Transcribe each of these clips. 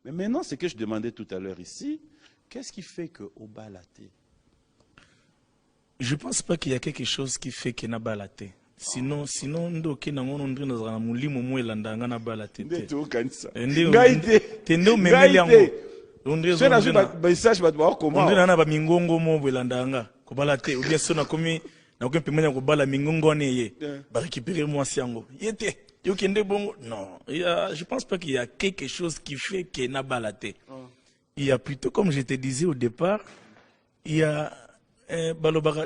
Mais maintenant, ce que je demandais tout à l'heure ici, qu'est-ce qui fait qu'au balaté? Je ne pense pas qu'il y a quelque chose qui fait qu'il n'a pas la tête. Sinon, ndo kina ngono ndri na mulimo mwelanda ngana bala tete. Ndeto kanisa. Ngaite. Tendo memeli yango. Ndri na zuba message ba ba comment. Ndri na ba mingongo mo bwelanda nga. Ko bala te ou bien sona komi na ko pemenya ko bala mingongo ne ye. Ba récupérer moi siango. Yete. Yo kende bongo. Non, je pense pas qu'il y a quelque chose qui fait qu'il n'a pas la tête. Il y a plutôt, comme je te disais au départ, il y a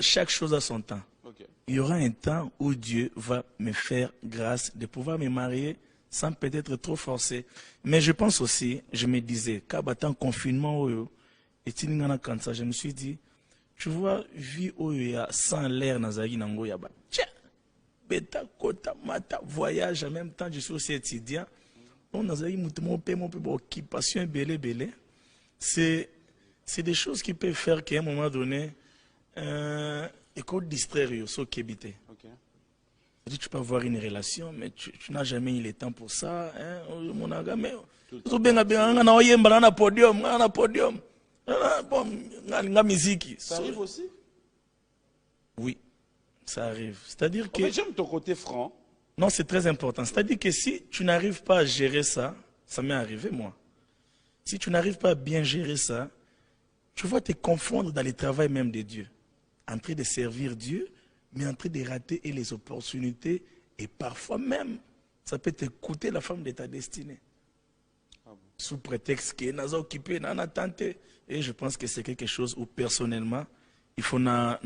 chaque chose a son temps. Okay. Il y aura un temps où Dieu va me faire grâce de pouvoir me marier sans peut-être trop forcer. Mais je pense aussi, je me disais, qu'abattant confinement, et je me suis dit, tu vois, vie où il y a sans l'air, nazagi nango yaba. Tiens, bêta, kota, mata, voyage en même temps, je suis aussi étudiant. On a mon occupation belé. C'est des choses qui peuvent faire qu'à un moment donné, et qu'on distraire so kébité. Tu peux avoir une relation, mais tu n'as jamais eu le temps pour ça. Mon aga, mais on a podium. Ça arrive aussi? Oui, ça arrive. C'est-à-dire que. Mais j'aime ton côté franc. Non, c'est très important. C'est-à-dire que si tu n'arrives pas à gérer ça, ça m'est arrivé moi. Si tu n'arrives pas à bien gérer ça, tu vas te confondre dans le travail même de Dieu. En train de servir Dieu, mais en train de rater et les opportunités. Et parfois même, ça peut te coûter la femme de ta destinée. Ah bon. Sous prétexte qu'il est occupé, n'a tenté. Et je pense que c'est quelque chose où personnellement, il faut na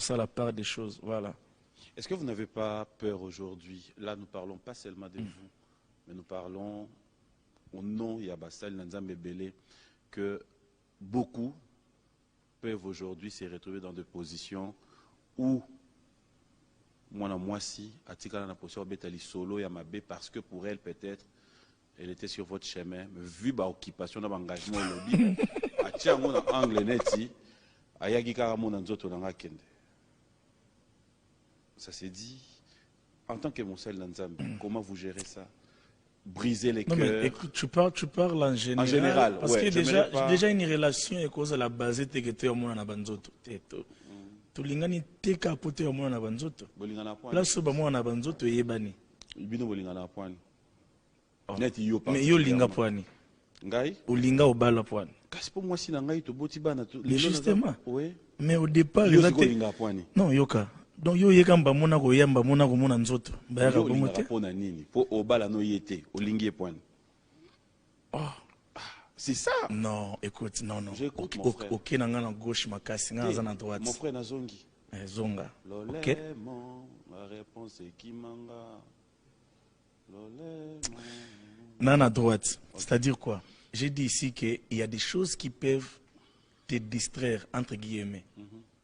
ça la part des choses. Voilà. Est-ce que vous n'avez pas peur aujourd'hui? Là, nous parlons pas seulement de vous, mais nous parlons au nom de Yabassal Nanzambe Belé, que beaucoup peuvent aujourd'hui se retrouver dans des positions où moi si atikala na position betali solo ya mabe parce que pour elle peut-être elle était sur votre chemin, mais vu ba occupation na engagement lobby atia mon angle neti ayagi kaka mon nzoto na kende. Ça s'est dit en tant que Monsel Nanzambe, comment vous gérez ça? Briser les cœurs. Écoute, tu parles en général. En général, parce que déjà une relation est cause la base de que tu es au monde na banzoto. Tu lingani teka pote au monde na banzoto. Là so ba monde na banzoto yebani. Bino bolingana poani. Mais yo linga poani. Ngai? O linga o bala poani. Kasi pour moi si na ngai to boti bana to. Justement. Oui. Mais au départ yo linga poani. Non, yoka. Donc yo yekamba mona ko yamba mona ko mona nzoto. Ba ya ka bomote. Pona nini? Po obala no yete, olingi poani. Oh. C'est ça. Non, écoute, non. J'écoute mon frère. Ok, na gauche makasi, na à droite. Mon frère na zongi. Zonga. Ok. La réponse est Kimanga. Na droite. C'est-à-dire quoi? J'ai dit ici qu'il y a des choses qui peuvent te distraire, entre guillemets.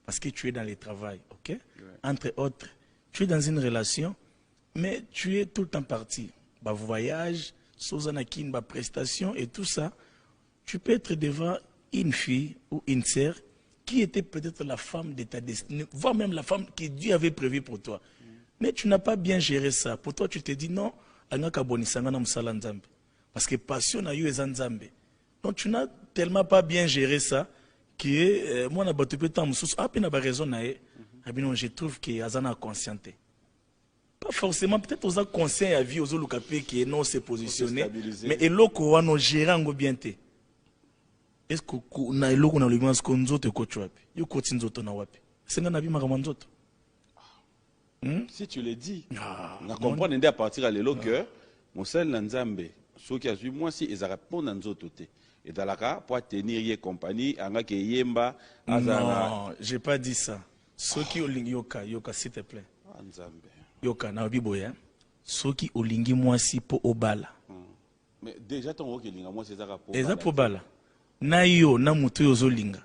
Parce que tu es dans le travail, ok? Ouais. Entre autres, tu es dans une relation, mais tu es tout le temps parti. Bah, voyage, sozanakin, bah, prestation et tout ça. Tu peux être devant une fille ou une sœur qui était peut-être la femme de ta destinée, voire même la femme que Dieu avait prévue pour toi. Mais tu n'as pas bien géré ça. Pour toi, tu te dis non, parce que passion a eu Nzambe. Donc tu n'as tellement pas bien géré ça que moi, je trouve que Azana a conscienté. Pas forcément, peut-être aux conscients à vie aux autres qui non se positionner, mais et l'autre on a géré bien. Est-ce que na eloko na lingwa sko nzoto ko wapi yo koti nzoto na wapi senga na bima kama nzoto si tu le dis na comprendre ndé à partir à l'élo que Monsel Nzambe ceux qui a vu moi si ils répondent nzoto te et dalaka pour tenir y compagnie anga ke yemba azana. Non, j'ai pas dit ça. Ceux qui olingi yoka s'il te plaît Nzambe yoka na biboya ceux qui olingi moi si po obala mais déjà ton woke linga moi c'est ça rapport eza po bala na yo na mutu yozolinga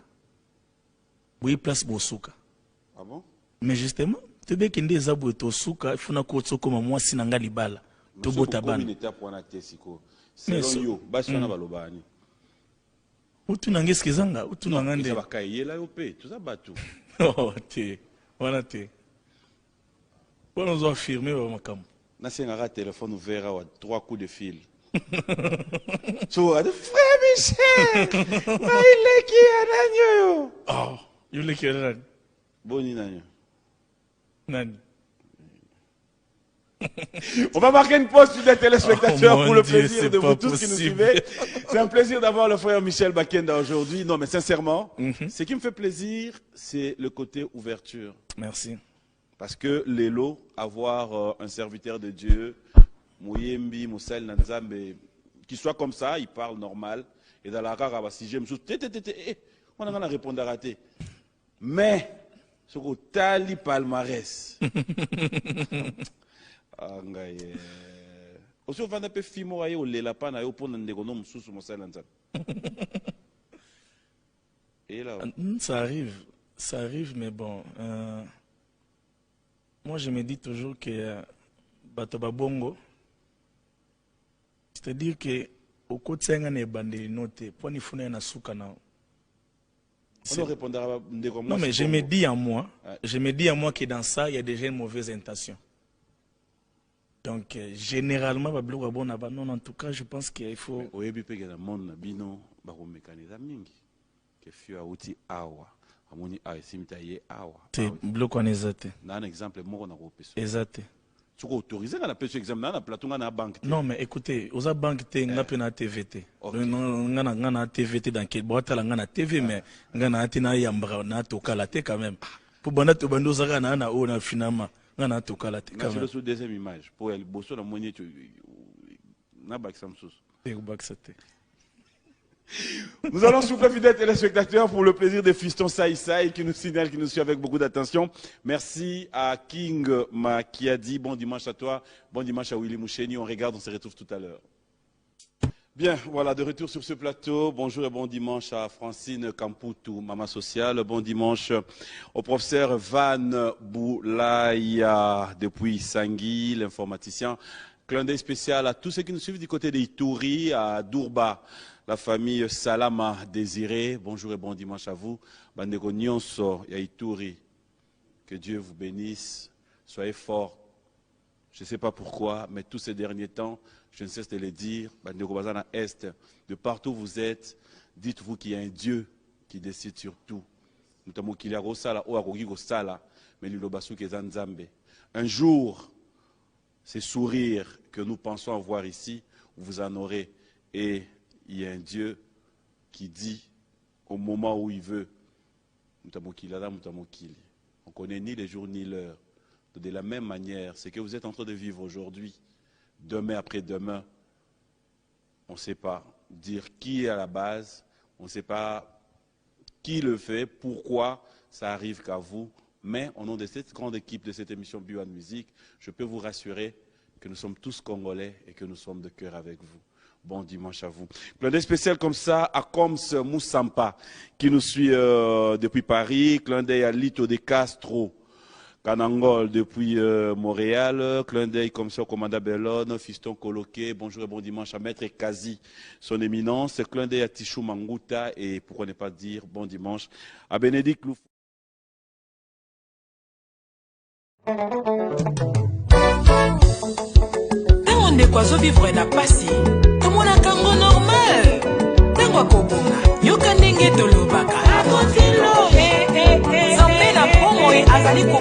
boyi place bosuka. Ah bon? Mais justement te be kende eza bo to suka ifuna ko tsoko ma mwasi na ngali bala to bota bana selon yo basi wana balobani utu na ngeske zanga utu na ngande ça va kayela yo pe tout ça batu oh te wana te on nous a affirmé au makam na senga téléphone ouvert à 3 coups de fil So, frère Michel, il est qui a nanyo? Oh, you like it. Boni nanyo. Nani. On va marquer une pause sur les téléspectateurs Oh, pour le mon Dieu, plaisir c'est de vous pas tous qui nous possible. suivez. C'est un plaisir d'avoir le frère Michel Bakenda aujourd'hui. Non, mais sincèrement, ce qui me fait plaisir, c'est le côté ouverture. Merci. Parce que l'élo, avoir un serviteur de Dieu, Mouyembi, Moussel, Nanzambe, qui soit comme ça, il parle normal. Et dans la rare, si j'aime, on a répondu à rater. Mais, ce que tali palmarès. Aussi, on va un peu filmer au lélapana et au pont de gonome sous Moussel, Nanzambe. Et là. Ça arrive, mais bon. Moi, je me dis toujours que Batoba Bongo, c'est-à-dire que au côté de bandé noté, pour n'y founer na souka na. Non, mais je me dis à moi, que dans ça, il y a déjà une mauvaise intention. Donc, généralement, non, en tout cas, je pense qu'il faut. C'est bloqué en exact. Un exemple, moi, on a exact. Tu peux autoriser à pêche examen na plateau na banque. Non, mais écoutez, aux banques te ngapi na TVT. Ngana TVT dans quel boîte la ngana TV mais ngana atina yambra na tokala te quand même. Pour bana to bando zaka na o na finalement ngana tokala te quand même. Sur la deuxième image pour el bosso la moitié na bac samsus. Et bac c'était. Nous allons souffler fidèles téléspectateurs pour le plaisir des fistons Saï Saï qui nous signale, qui nous suit avec beaucoup d'attention. Merci à King Makiadi. Bon dimanche à toi. Bon dimanche à Willy Moucheni. On regarde, on se retrouve tout à l'heure. Bien, voilà, de retour sur ce plateau. Bonjour et bon dimanche à Francine Kamputu, maman sociale. Bon dimanche au professeur Van Boulaya depuis Sangui, l'informaticien. Clin d'œil spécial à tous ceux qui nous suivent du côté d'Ituri, à Dourba. La famille Salama Désiré, bonjour et bon dimanche à vous. Bandeko Nyonso, Yaituri, que Dieu vous bénisse, soyez forts. Je ne sais pas pourquoi, mais tous ces derniers temps, je ne cesse de le dire, Bandeko Bazana Est, de partout où vous êtes, dites-vous qu'il y a un Dieu qui décide sur tout. Un jour, ces sourires que nous pensons avoir ici, vous en aurez. Et il y a un Dieu qui dit au moment où il veut, on ne connaît ni les jours ni l'heure. De la même manière, ce que vous êtes en train de vivre aujourd'hui, demain après demain, on ne sait pas dire qui est à la base, on ne sait pas qui le fait, pourquoi ça arrive qu'à vous, mais au nom de cette grande équipe de cette émission Bio Musique, je peux vous rassurer que nous sommes tous Congolais et que nous sommes de cœur avec vous. Bon dimanche à vous. Plein d'œil spécial comme ça à Coms Moussampa qui nous suit depuis Paris. Clin d'œil à Lito de Castro, Kanangol depuis Montréal. Clin d'œil comme ça au commandant Bellone, Fiston Coloqué. Bonjour et bon dimanche à Maître Kazi, son éminence. Clin d'œil à Tichou Manguta et pourquoi ne pas dire bon dimanche à Bénédicte Loufou. On est quoi vivre na pasi comment na kango normal tango akobonga yoka ndenge tolobaka akotilo zambe na pomo azali ko